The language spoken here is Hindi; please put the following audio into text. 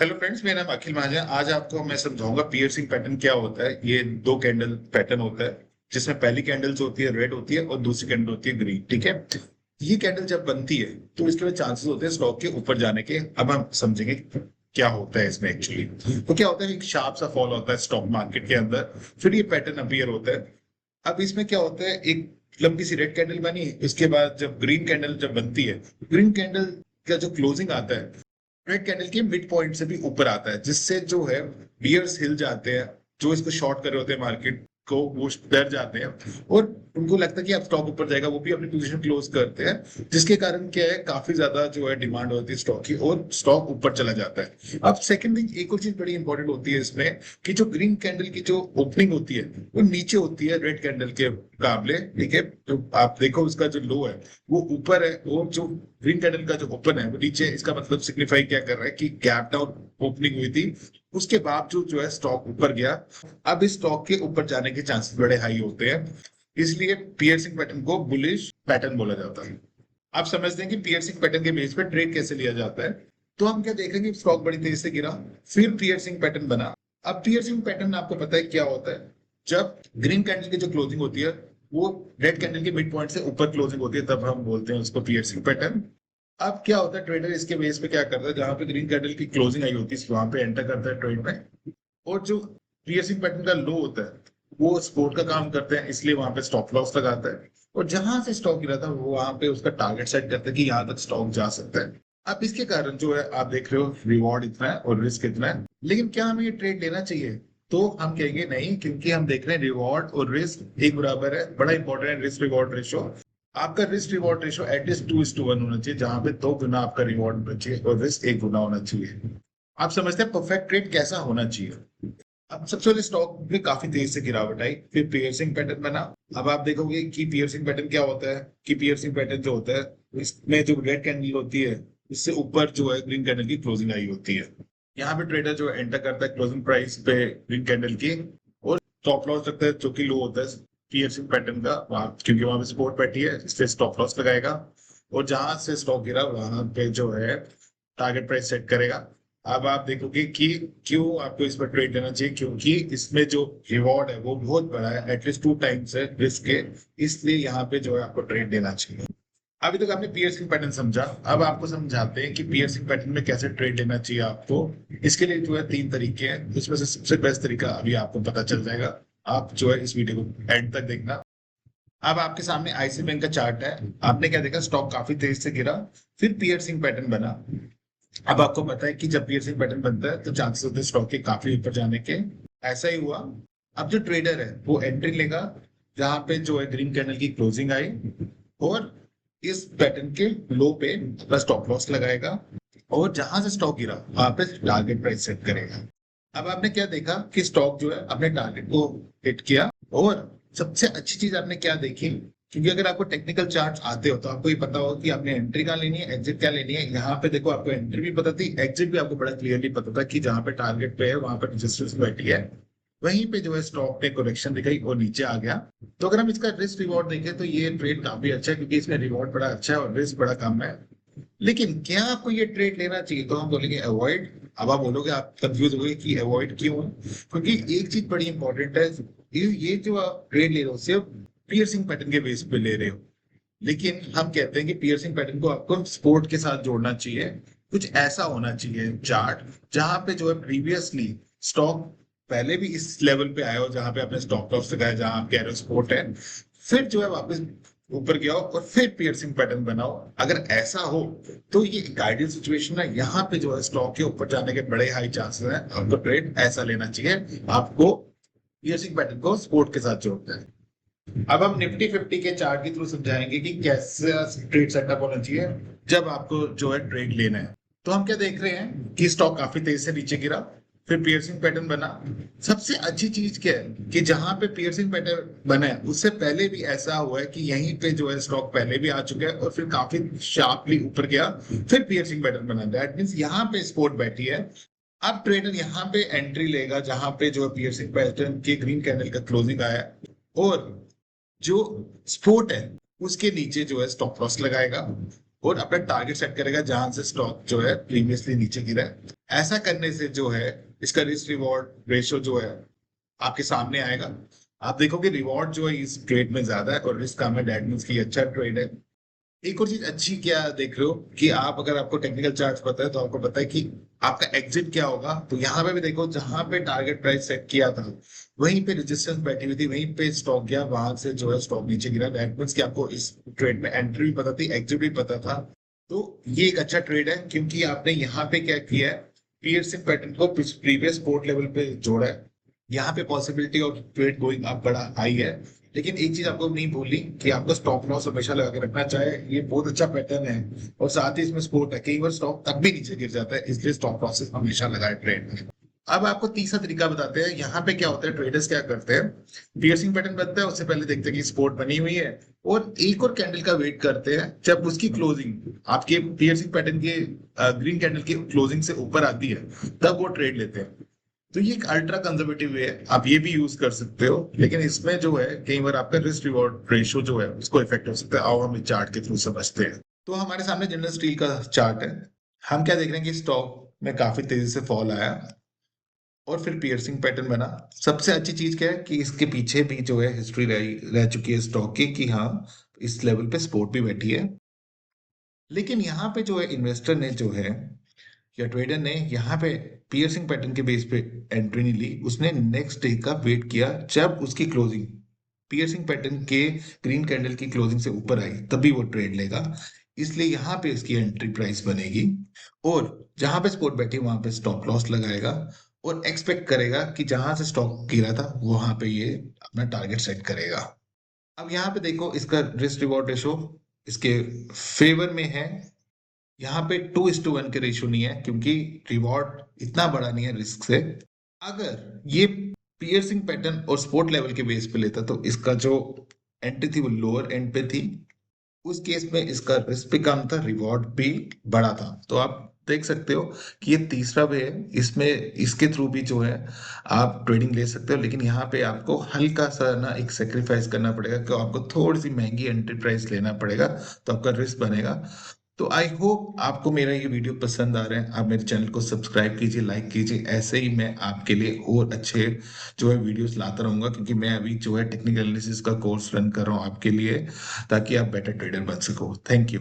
हेलो फ्रेंड्स, मेरा नाम अखिल महाजन। आज आपको मैं समझाऊंगा पियर्सिंग पैटर्न क्या होता है। ये दो कैंडल पैटर्न होता है, जिसमें पहली कैंडल जो होती है रेड होती है और दूसरी कैंडल होती है ग्रीन। ठीक है, ये कैंडल जब बनती है तो इसके चांसेस होते हैं स्टॉक के ऊपर जाने के। अब हम समझेंगे क्या होता है इसमें एक्चुअली। तो क्या होता है, एक शार्प सा फॉल होता है स्टॉक मार्केट के अंदर, फिर ये पैटर्न अपीयर होता है। अब इसमें क्या होता है, एक लंबी सी रेड कैंडल बनी, इसके बाद जब ग्रीन कैंडल जब बनती है, ग्रीन कैंडल का जो क्लोजिंग आता है रेड कैंडल के मिड पॉइंट से भी ऊपर आता है, जिससे जो है बियर्स हिल जाते हैं। जो इसको शॉर्ट कर रहे होते हैं मार्केट को, वो डर जाते हैं और उनको लगता है कि अब स्टॉक ऊपर जाएगा, वो भी अपनी पोजीशन क्लोज करते हैं, जिसके कारण क्या है, काफी ज्यादा जो है डिमांड होती है स्टॉक की और स्टॉक ऊपर चला जाता है। अब सेकंड थिंग, एक और चीज बड़ी इंपॉर्टेंट होती है इसमें, कि जो ग्रीन कैंडल की जो ओपनिंग होती है वो नीचे होती है रेड कैंडल के मुकाबले। ठीक है, तो आप देखो उसका जो लो है वो ऊपर है और जो ग्रीन कैंडल का जो ओपन है वो नीचे। इसका मतलब सिग्निफाई क्या कर रहा है कि गैप डाउन ओपनिंग हुई थी, उसके बावजूद जो है स्टॉक ऊपर गया। अब इस स्टॉक के ऊपर जाने के चांसेस बड़े हाई होते हैं, इसलिए पियर्सिंग पैटर्न को बुलिश पैटर्न बोला जाता है। आप समझते हैं कि पियर्सिंग पैटर्न के बेस पर ट्रेड कैसे लिया जाता है। तो हम क्या देखेंगे, स्टॉक बड़ी तेजी से गिरा, फिर पियर्सिंग पैटर्न बना। अब पियर्सिंग पैटर्न आपको पता है क्या होता है, जब ग्रीन कैंडल की जो क्लोजिंग होती है वो रेड कैंडल के मिड पॉइंट से ऊपर क्लोजिंग होती है, तब हम बोलते हैं उसको पियर्सिंग पैटर्न। अब क्या होता है, ट्रेडर इसके बेस पे क्या करता है, जहां पे ग्रीन कैंडल की क्लोजिंग आई होती है वहां पे एंटर करता है ट्रेड में। और जो पियर्सिंग पैटर्न का लो होता है वो सपोर्ट का काम करते हैं, इसलिए वहां पे स्टॉप लॉस लगाता है। और जहां से स्टॉक गिरा था वो वहां पे उसका टारगेट सेट करता है कि यहाँ तक स्टॉक जा सकता है। अब इसके कारण जो है आप देख रहे हो, रिवॉर्ड इतना है और रिस्क इतना है। लेकिन क्या हमें ये ट्रेड लेना चाहिए? तो हम कहेंगे नहीं, क्योंकि हम देख रहे हैं रिवॉर्ड और रिस्क एक बराबर है। बड़ा इंपॉर्टेंट है रिस्क रिवॉर्ड रेशो। आपका रिस्क रिवॉर्ड रेशो एटलीस्ट 2:1 होना चाहिए, जहां पे 2 गुना आपका रिवॉर्ड होना चाहिए और रिस्क 1 गुना होना चाहिए। आप समझते हैं परफेक्ट ट्रेड कैसा होना चाहिए। अब सबसे पहले स्टॉक में काफी तेज से गिरावट आई, फिर पियर्सिंग पैटर्न बना। अब आप देखोगे कि पियर्सिंग पैटर्न क्या होता है, कि पियर्सिंग पैटर्न जो होता है इसमें जो रेड कैंडल होती है इससे ऊपर जो है ग्रीन कैंडल की क्लोजिंग आई होती है। यहाँ पे ट्रेडर जो एंटर करता है क्लोजिंग प्राइस पे ग्रीन कैंडल की, और स्टॉप लॉस रखता है जो कि लो होता है पियर्सिंग पैटर्न का वहां, क्योंकि वहां पे सपोर्ट बैठी है, इससे स्टॉप लॉस लगाएगा। और जहां से स्टॉक गिरा वहां पे जो है टारगेट प्राइस सेट करेगा। अब आप देखोगे कि क्यों आपको इस पर ट्रेड लेना चाहिए, क्योंकि इसमें जो रिवॉर्ड है वो बहुत बड़ा है, एटलीस्ट 2 टाइम्स है रिस्क के, इसलिए यहाँ पे जो है आपको ट्रेड लेना चाहिए। अभी तक आपने पियर्सिंग पैटर्न समझा, अब आपको समझाते हैं कि पियर्सिंग पैटर्न में कैसे ट्रेड लेना चाहिए आपको। इसके लिए जो है 3 तरीके हैं, उसमें से सबसे बेस्ट तरीका अभी आपको पता चल जाएगा। आप जो है इस वीडियो को एंड तक देखना। अब आपके सामने आईसी बैंक का चार्ट है। आपने क्या देखा, स्टॉक काफी तेज से गिरा, फिर पियर्सिंग पैटर्न बना। अब आपको पता है कि जब पियर्सिंग पैटर्न बनता है तो चांसेस होते हैं स्टॉक के काफी ऊपर जाने के। ऐसा ही हुआ। अब जो ट्रेडर है वो एंट्री लेगा जहां पे जो है ग्रीन कैंडल की क्लोजिंग आई, और इस पैटर्न के लो पे अपना स्टॉप लॉस लगाएगा, और जहां से स्टॉक गिरा वहां पे टारगेट प्राइस सेट करेगा। अब आपने क्या देखा कि स्टॉक जो है अपने टारगेट को हिट किया। और सबसे अच्छी चीज आपने क्या देखी, क्योंकि अगर आपको टेक्निकल चार्ट आते हो तो आपको ये पता होगा कि आपने एंट्री कहाँ लेनी है, एग्जिट क्या लेनी है। यहाँ पे देखो, आपको एंट्री भी पता थी, एग्जिट भी आपको बड़ा क्लियरली पता था कि जहां पे टारगेट पे है वहां पर रेजिस्टेंस बैठी है। वहीं पे जो है स्टॉक ने करेक्शन दिखाई और नीचे आ गया। तो अगर हम इसका रिस्क रिवॉर्ड देखें तो ये ट्रेड काफी अच्छा है, क्योंकि इसमें रिवॉर्ड बड़ा अच्छा है और रिस्क बड़ा कम है। लेकिन क्या आपको ये ट्रेड लेना चाहिए? तो हम बोलेंगे अवॉइड। अब आप बोलोगे, आप कंफ्यूज हो गए कि अवॉइड क्यों, क्योंकि एक चीज बड़ी इंपॉर्टेंट है, ये जो आप ट्रेड ले रहे हो सिर्फ पियर्सिंग पैटर्न के बेस पे ले रहे हो। लेकिन हम कहते हैं कि पियर्सिंग पैटर्न को आपको सपोर्ट के साथ जोड़ना चाहिए। कुछ ऐसा होना चाहिए चार्ट जहां पे जो है प्रीवियसली स्टॉक पहले भी इस लेवल पे आया हो, जहां पे आपने स्टॉप लॉस लगाया, जहां आप कह रहे हो सपोर्ट है, फिर जो है वापस ऊपर गया हो और फिर पियर्सिंग पैटर्न बनाओ। अगर ऐसा हो तो ये गाइडेड सिचुएशन है, यहाँ पे जो है स्टॉक के ऊपर जाने के बड़े हाई चांसेस हैं। आपको ट्रेड ऐसा लेना चाहिए, आपको पियर्सिंग पैटर्न को सपोर्ट के साथ जोड़ना है। अब हम निफ्टी 50 के चार्ट के थ्रू समझाएंगे कि कैसा ट्रेड सेटअप होना चाहिए जब आपको जो है ट्रेड लेना है। तो हम क्या देख रहे हैं कि स्टॉक काफी तेज से नीचे गिरा, फिर पियर्सिंग पैटर्न बना। सबसे अच्छी चीज क्या है कि जहां पे पियर्सिंग पैटर्न बना है उससे पहले भी ऐसा हुआ है कि यहीं पे जो है स्टॉक पहले भी आ चुका है और फिर काफी शार्पली ऊपर गया, फिर पियर्सिंग पैटर्न बना। दैट मीन्स यहाँ पे सपोर्ट बैठी है। अब ट्रेडर यहाँ पे एंट्री लेगा जहां पे जो है पियर्सिंग पैटर्न के ग्रीन कैंडल का क्लोजिंग आया है, और जो सपोर्ट है उसके नीचे जो है स्टॉप लॉस लगाएगा। और अपना टारगेट सेट करेगा जहां से स्टॉक जो है प्रीवियसली नीचे गिरा है। ऐसा करने से जो है इसका रिस्क रिवॉर्ड रेशियो जो है आपके सामने आएगा। आप देखोगे रिवॉर्ड जो है इस ट्रेड में ज्यादा है और रिस्क कम है, दैट मींस कि अच्छा ट्रेड है। एक और चीज अच्छी क्या देख रहे हो कि आप अगर आपको टेक्निकल चार्ट पता है तो आपको पता है कि आपका एग्जिट क्या होगा। तो यहाँ पे भी देखो जहां पे टारगेट प्राइस सेट किया था वहीं पे रेजिस्टेंस बैठी हुई थी, वहीं पे स्टॉक गया, वहां से जो है स्टॉक नीचे गिरा। दैट मींस कि आपको इस ट्रेड में एंट्री भी पता थी, एग्जिट भी पता था। तो ये एक अच्छा ट्रेड है क्योंकि आपने यहाँ पे क्या किया है, पियर्सिंग पैटर्न को प्रीवियस सपोर्ट लेवल पे जोड़ा है। यहाँ पे possibility of trade going up बड़ा हाई है। लेकिन एक चीज आपको नहीं भूलनी कि आपको स्टॉप लॉस हमेशा लगा के रखना चाहिए। ये बहुत अच्छा पैटर्न है और साथ ही इसमें सपोर्ट है, कई बार स्टॉक तब भी नीचे गिर जाता है, इसलिए स्टॉप लॉसेस हमेशा लगाए ट्रेड में। अब आपको तीसरा तरीका बताते हैं। यहाँ पे क्या होता है, ट्रेडर्स क्या करते हैं, पियर्सिंग पैटर्न बनता है उससे पहले देखते हैं कि सपोर्ट बनी हुई है और एक और कैंडल का वेट करते हैं। जब उसकी क्लोजिंग आपके पियर्सिंग पैटर्न के ग्रीन कैंडल की क्लोजिंग से ऊपर आती है तब वो ट्रेड लेते हैं। तो ये एक अल्ट्रा कंजर्वेटिव वे है, आप ये भी यूज कर सकते हो। लेकिन इसमें जो है कई बार आपका रिस्क रिवॉर्ड रेशियो जो है उसको इफेक्ट हो सकता है। आओ हम इस चार्ट के थ्रू समझते हैं। तो हमारे सामने जनरल स्टील का चार्ट है। हम क्या देख रहे हैं कि स्टॉक में काफी तेजी से फॉल आया और फिर पियर्सिंग पैटर्न बना। सबसे अच्छी चीज क्या है कि इसके पीछे भी जो है हिस्ट्री रह चुकी है स्टॉक की कि हाँ इस लेवल पे सपोर्ट भी बैठी है। लेकिन यहाँ पे जो है इन्वेस्टर ने जो है या ट्रेडर ने यहाँ पे पियर्सिंग पैटर्न के बेस पे एंट्री नहीं ली, उसने नेक्स्ट डे का वेट किया जब उसकी क्लोजिंग पियर्सिंग पैटर्न के ग्रीन कैंडल की क्लोजिंग से ऊपर आई तभी वो ट्रेड लेगा। इसलिए यहाँ पे इसकी एंट्री प्राइस बनेगी और जहां पे स्पॉट बैठी वहां पे स्टॉप लॉस लगाएगा और एक्सपेक्ट करेगा कि जहां से स्टॉक गिरा था वहां पे ये अपना टारगेट सेट करेगा। अब यहाँ पे देखो इसका रिस्क रिवॉर्ड रेशो इसके फेवर में है। यहाँ पे 2:1 के रेशियो नहीं है क्योंकि रिवॉर्ड इतना बड़ा नहीं है रिस्क से। अगर ये पियर्सिंग पैटर्न और सपोर्ट लेवल के बेस पे लेता तो इसका जो एंट्री थी वो लोअर एंड पे थी। उस केस में इसका रिस्क भी कम था, रिवॉर्ड भी बड़ा था। तो आप देख सकते हो कि ये तीसरा वे है, इसमें इसके थ्रू भी जो है आप ट्रेडिंग ले सकते हो। लेकिन यहाँ पे आपको हल्का सा ना एक सेक्रीफाइस करना पड़ेगा कि आपको थोड़ी सी महंगी एंट्री प्राइस लेना पड़ेगा तो आपका रिस्क बनेगा। तो आई होप आपको मेरा ये वीडियो पसंद आ रहा है। आप मेरे चैनल को सब्सक्राइब कीजिए, लाइक कीजिए। ऐसे ही मैं आपके लिए और अच्छे जो है वीडियोस लाता रहूंगा क्योंकि मैं अभी जो है टेक्निकल एनालिसिस का कोर्स रन कर रहा हूँ आपके लिए ताकि आप बेटर ट्रेडर बन सको। Thank you.